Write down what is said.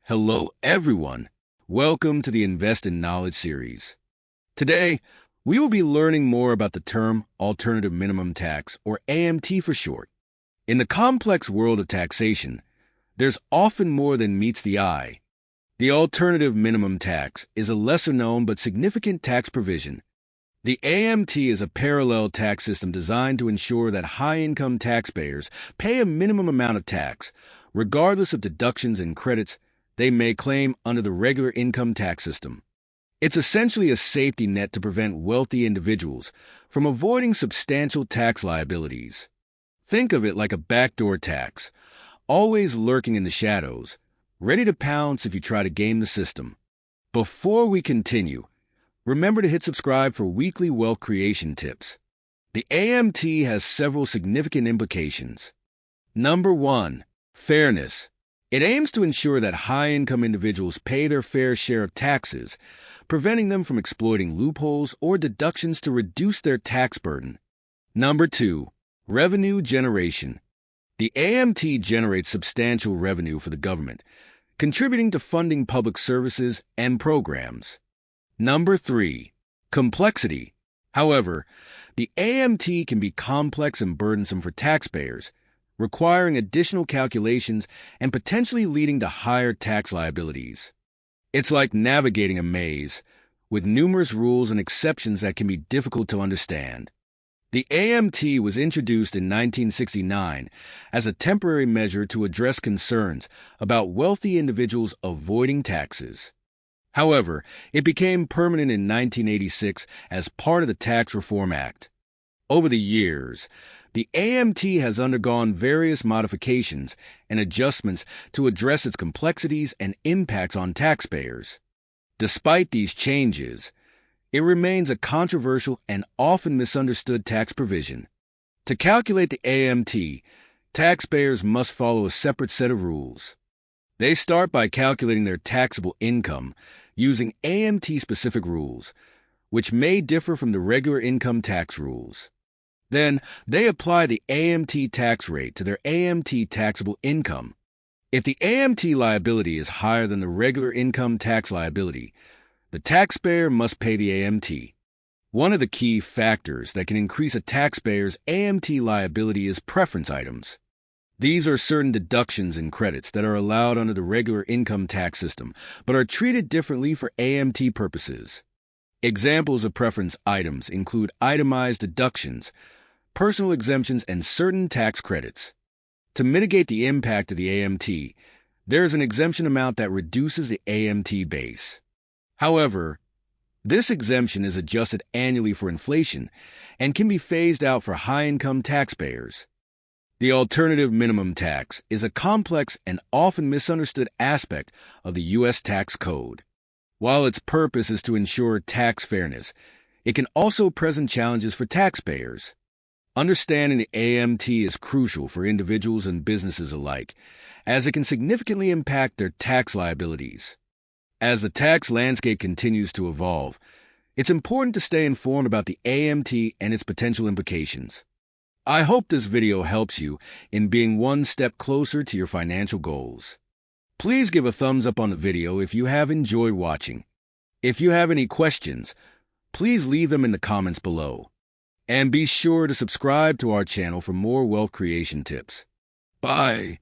Hello, everyone. Welcome to the Invest in Knowledge series. Today, we will be learning more about the term alternative minimum tax, or AMT for short. In the complex world of taxation, there's often more than meets the eye. The alternative minimum tax is a lesser-known but significant tax provision. The AMT is a parallel tax system designed to ensure that high-income taxpayers pay a minimum amount of tax, regardless of deductions and credits they may claim under the regular income tax system. It's essentially a safety net to prevent wealthy individuals from avoiding substantial tax liabilities. Think of it like a backdoor tax, always lurking in the shadows, ready to pounce if you try to game the system. Before we continue, remember to hit subscribe for weekly wealth creation tips. The AMT has several significant implications. Number 1. Fairness. It aims to ensure that high-income individuals pay their fair share of taxes, preventing them from exploiting loopholes or deductions to reduce their tax burden. Number 2. Revenue generation. The AMT generates substantial revenue for the government, contributing to funding public services and programs. Number 3. Complexity. However, the AMT can be complex and burdensome for taxpayers, requiring additional calculations and potentially leading to higher tax liabilities. It's like navigating a maze, with numerous rules and exceptions that can be difficult to understand. The AMT was introduced in 1969 as a temporary measure to address concerns about wealthy individuals avoiding taxes. However, it became permanent in 1986 as part of the Tax Reform Act. Over the years, the AMT has undergone various modifications and adjustments to address its complexities and impacts on taxpayers. Despite these changes, it remains a controversial and often misunderstood tax provision. To calculate the AMT, taxpayers must follow a separate set of rules. They start by calculating their taxable income using AMT-specific rules, which may differ from the regular income tax rules. Then, they apply the AMT tax rate to their AMT taxable income. If the AMT liability is higher than the regular income tax liability, the taxpayer must pay the AMT. One of the key factors that can increase a taxpayer's AMT liability is preference items. These are certain deductions and credits that are allowed under the regular income tax system, but are treated differently for AMT purposes. Examples of preference items include itemized deductions, personal exemptions, and certain tax credits. To mitigate the impact of the AMT, there is an exemption amount that reduces the AMT base. However, this exemption is adjusted annually for inflation and can be phased out for high-income taxpayers. The alternative minimum tax is a complex and often misunderstood aspect of the U.S. tax code. While its purpose is to ensure tax fairness, it can also present challenges for taxpayers. Understanding the AMT is crucial for individuals and businesses alike, as it can significantly impact their tax liabilities. As the tax landscape continues to evolve, it's important to stay informed about the AMT and its potential implications. I hope this video helps you in being one step closer to your financial goals. Please give a thumbs up on the video if you have enjoyed watching. If you have any questions, please leave them in the comments below. And be sure to subscribe to our channel for more wealth creation tips. Bye.